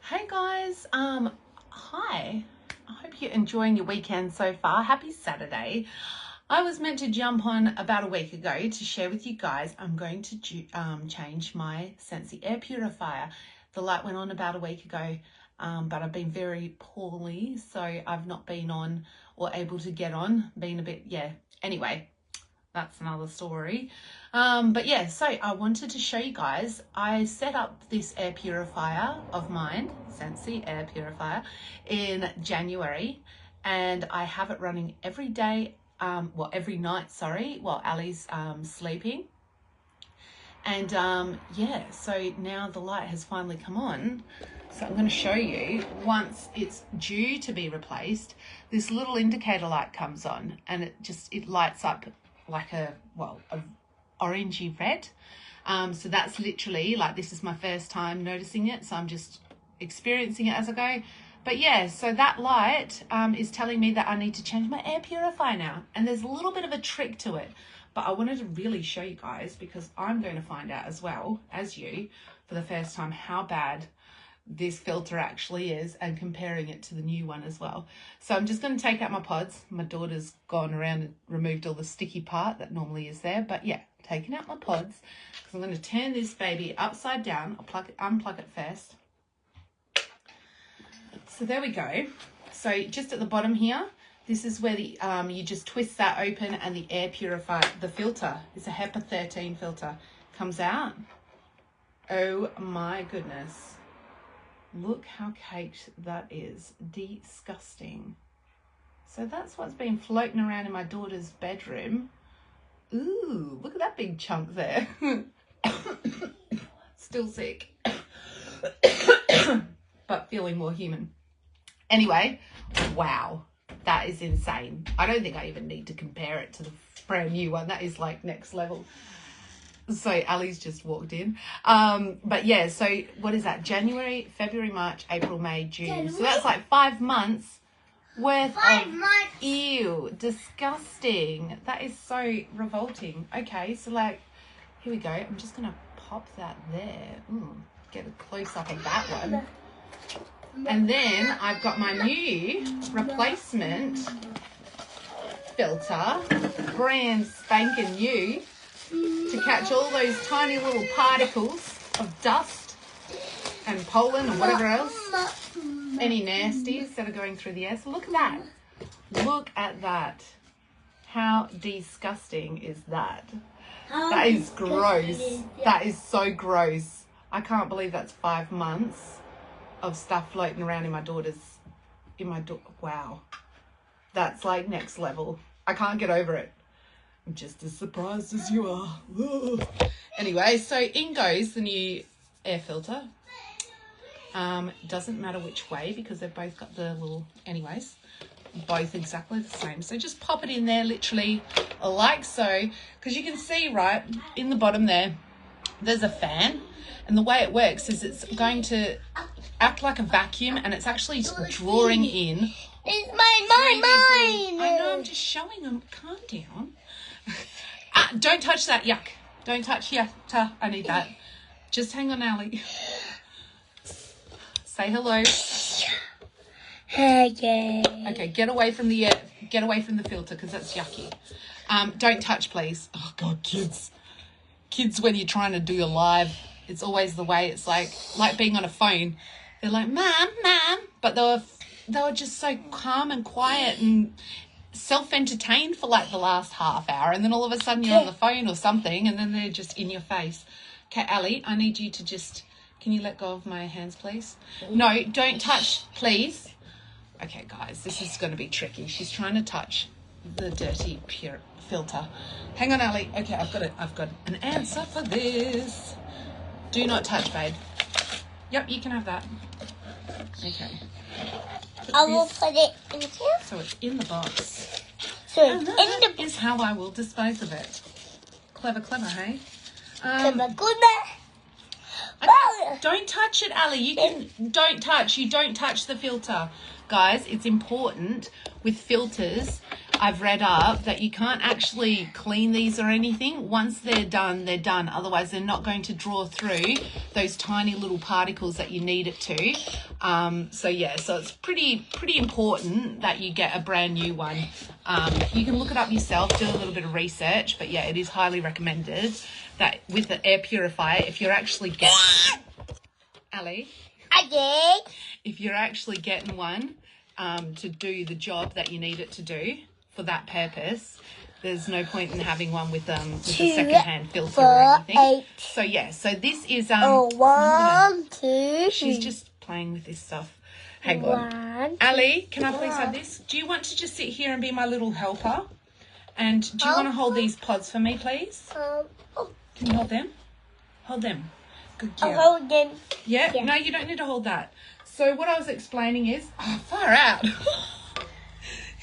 Hey guys, hi. I hope you're enjoying your weekend so far. Happy Saturday. I was meant to jump on about a week ago to share with you guys. I'm going to change my Scentsy Air Purifier. The light went on about a week ago, but I've been very poorly, so I've not been on or able to get on. Been a bit, Anyway, that's another story. But yeah, so I wanted to show you guys, I set up this air purifier of mine, Scentsy Air Purifier, in January, and I have it running every day, every night, while Ali's sleeping. And yeah, so now the light has finally come on. So I'm going to show you, once it's due to be replaced, this little indicator light comes on, and it lights up like a orangey red. So that's literally like, this is my first time noticing it, so I'm just experiencing it as I go. But yeah, so that light is telling me that I need to change my air purifier now, and there's a little bit of a trick to it, but I wanted to really show you guys because I'm going to find out as well as you for the first time how bad this filter actually is, and comparing it to the new one as well. So I'm just going to take out my pods. My daughter's gone around and removed all the sticky part that normally is there, but yeah, taking out my pods because I'm going to turn this baby upside down. I'll unplug it first. So there we go. So just at the bottom here, this is where the you just twist that open, and the air purifier, the filter, it's a HEPA 13 filter, comes out. Oh my goodness. Look how caked that is. Disgusting. So that's what's been floating around in my daughter's bedroom. Ooh, look at that big chunk there. Still sick. But feeling more human. Anyway, wow. That is insane. I don't think I even need to compare it to the brand new one. That is like next level. So Ali's just walked in. But yeah, so what is that? January, February, March, April, May, June. January? So that's like 5 months worth of... Ew, disgusting. That is so revolting. Okay, so like, here we go. I'm just going to pop that there. Get a close-up of that one. And then I've got my new replacement filter, brand spanking new, to catch all those tiny little particles of dust and pollen and whatever else, any nasties that are going through the air. So look at that. Look at that. How disgusting is that? That is gross. That is so gross. I can't believe that's 5 months of stuff floating around in my daughter's, wow. That's like next level. I can't get over it. I'm just as surprised as you are. Ugh. Anyway, so in goes the new air filter. Doesn't matter which way because they've both got the little, anyways, both exactly the same. So just pop it in there literally like so, because you can see right in the bottom there's a fan, and the way it works is it's going to act like a vacuum, and it's actually drawing in. It's mine. I know, I'm just showing them. Calm down. Don't touch that, yuck. Don't touch, I need that. Just hang on, Ali. Say hello. Hey. Okay, get away from the filter because that's yucky. Don't touch, please. Oh God, kids when you're trying to do a live, it's always the way. It's like being on a phone. They're like, Mom, but they were just so calm and quiet and self-entertained for like the last half hour, and then all of a sudden you're on the phone or something, and then they're just in your face. Okay, Ali, I need you to just, can you let go of my hands, please? No, don't touch, please. Okay, guys, this is going to be tricky. She's trying to touch the dirty pure filter. Hang on, Ali. Okay, I've got an answer for this. Do not touch, babe. Yep, you can have that. Okay. I will put it in here. So it's in the box. So and that is how I will dispose of it. Clever, hey? Don't touch it, Ali. You don't touch the filter. Guys, it's important with filters I've read up that you can't actually clean these or anything. Once they're done, they're done. Otherwise, they're not going to draw through those tiny little particles that you need it to. So yeah, so it's pretty important that you get a brand new one. You can look it up yourself, do a little bit of research, but yeah, it is highly recommended that with the air purifier, if you're actually getting... Ali? If you're actually getting one to do the job that you need it to do for that purpose, there's no point in having one with a second-hand filter or anything. So yeah, so this is she's just playing with this stuff. Hang on. Ali, can I please have this? Do you want to just sit here and be my little helper? And do you want to hold these pods for me, please? Can you hold them? Hold them. Good girl. I'll hold them. Yeah? No, you don't need to hold that. So what I was explaining is, far out.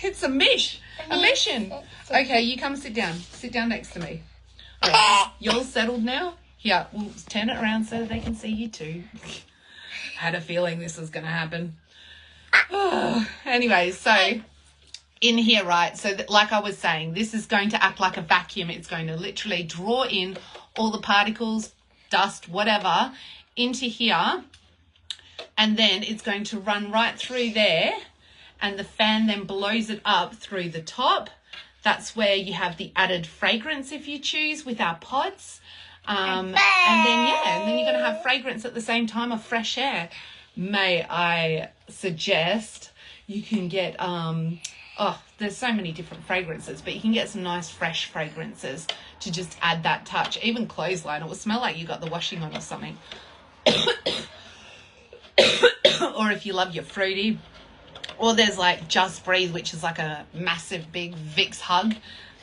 It's a mission. Okay, you come sit down. Sit down next to me. All right, you all settled now? Yeah, we'll turn it around so they can see you too. Had a feeling this was going to happen. Anyway, so in here, right, so like I was saying, this is going to act like a vacuum. It's going to literally draw in all the particles, dust, whatever, into here, and then it's going to run right through there, and the fan then blows it up through the top. That's where you have the added fragrance if you choose with our pods. And then you're going to have fragrance at the same time of fresh air. May I suggest you can get, there's so many different fragrances, but you can get some nice fresh fragrances to just add that touch. Even clothesline, it will smell like you got the washing on or something. Or if you love your fruity. Or there's like Just Breathe, which is like a massive big Vicks hug,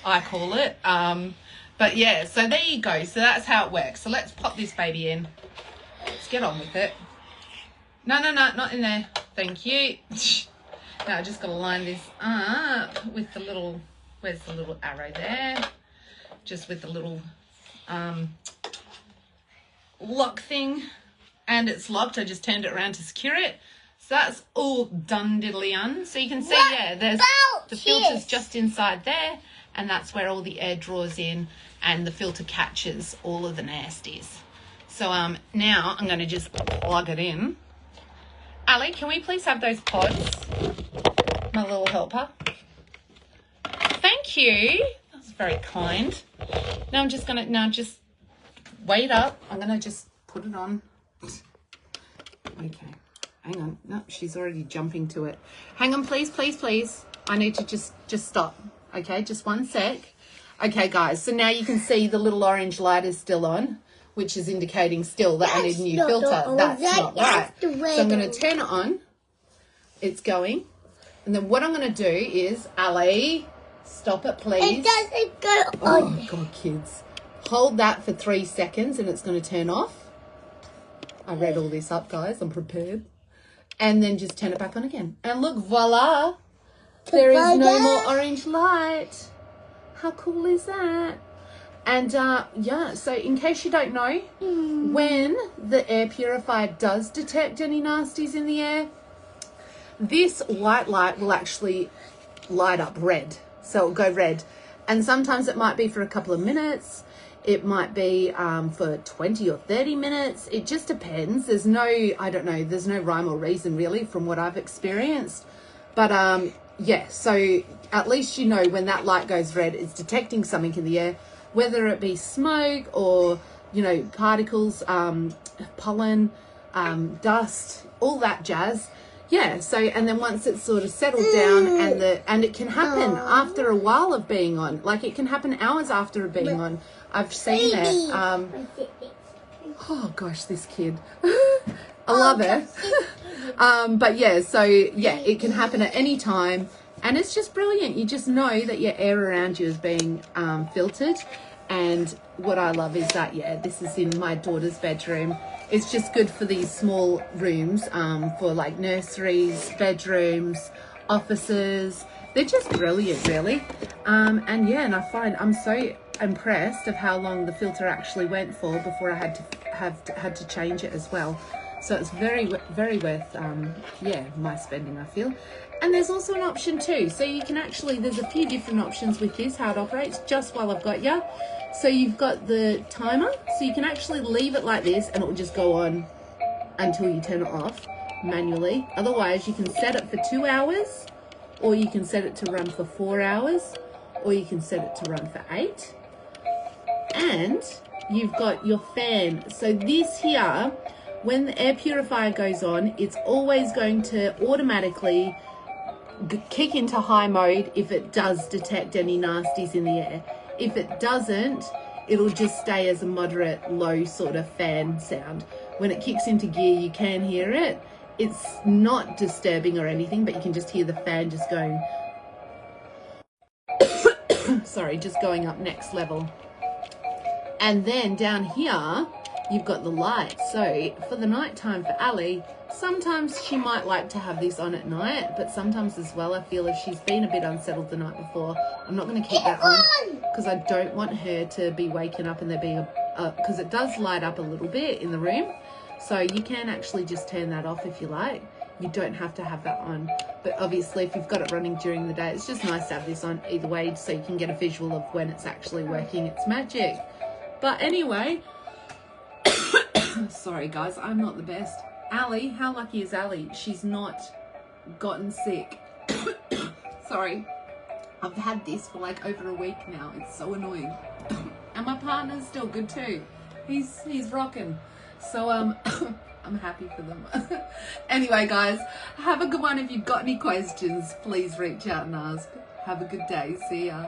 I call it. But yeah, so there you go. So that's how it works. So let's pop this baby in. Let's get on with it. No, not in there. Thank you. Now I just got to line this up with the little, where's the little arrow there? Just with the little lock thing. And it's locked. I just turned it around to secure it. So that's all done diddly-un. So you can see, yeah, there's the filter's just inside there, and that's where all the air draws in and the filter catches all of the nasties. So now I'm going to just plug it in. Ali, can we please have those pods? My little helper. Thank you. That's very kind. Now I'm just going to, just wait up. I'm going to just put it on. Okay. Hang on. No, she's already jumping to it. Hang on, please. I need to just stop. Okay, just one sec. Okay, guys. So now you can see the little orange light is still on, which is indicating still that I need a new filter. That's not right. So I'm going to turn it on. It's going. And then what I'm going to do is, Ali, stop it, please. It doesn't go on. Oh, my God, kids. Hold that for 3 seconds and it's going to turn off. I read all this up, guys. I'm prepared. And then just turn it back on again. And look, voila. There is no more orange light. How cool is that? And yeah, so in case you don't know, when the air purifier does detect any nasties in the air, this white light will actually light up red. So it'll go red. And sometimes it might be for a couple of minutes. It might be for 20 or 30 minutes. It just depends. There's no, I don't know, there's no rhyme or reason really from what I've experienced. But yeah, so at least you know when that light goes red, it's detecting something in the air, whether it be smoke or, you know, particles, pollen, dust, all that jazz. Yeah, so, and then once it's sort of settled down and it can happen after a while of being on, like it can happen hours after being on. I've seen it. Oh gosh, this kid. I love it. But yeah, so yeah, it can happen at any time and it's just brilliant. You just know that your air around you is being filtered. And what I love is that, yeah, this is in my daughter's bedroom. It's just good for these small rooms, for like nurseries, bedrooms, offices. They're just brilliant, really. And yeah, and I find I'm so impressed of how long the filter actually went for before I had to change it as well. So it's very worth, yeah, my spending, I feel. And there's also an option too. So you can actually, there's a few different options with this, how it operates, just while I've got you. So you've got the timer, so you can actually leave it like this and it will just go on until you turn it off manually. Otherwise, you can set it for 2 hours, or you can set it to run for 4 hours, or you can set it to run for 8. And you've got your fan. So this here, when the air purifier goes on, it's always going to automatically kick into high mode if it does detect any nasties in the air. If it doesn't, it'll just stay as a moderate low sort of fan sound. When it kicks into gear, you can hear it. It's not disturbing or anything, but you can just hear the fan just going, sorry, just going up next level. And then down here, you've got the light. So for the night time for Ali, sometimes she might like to have this on at night, but sometimes as well, I feel if she's been a bit unsettled the night before, I'm not going to keep that on because I don't want her to be waking up and there being because it does light up a little bit in the room. So you can actually just turn that off if you like. You don't have to have that on. But obviously if you've got it running during the day, it's just nice to have this on either way so you can get a visual of when it's actually working its magic. But anyway, sorry guys, I'm not the best. Ali, how lucky is Ali? She's not gotten sick. Sorry, I've had this for like over a week now. It's so annoying. And my partner's still good too. He's rocking. So I'm happy for them. Anyway guys, have a good one. If you've got any questions, please reach out and ask. Have a good day. See ya.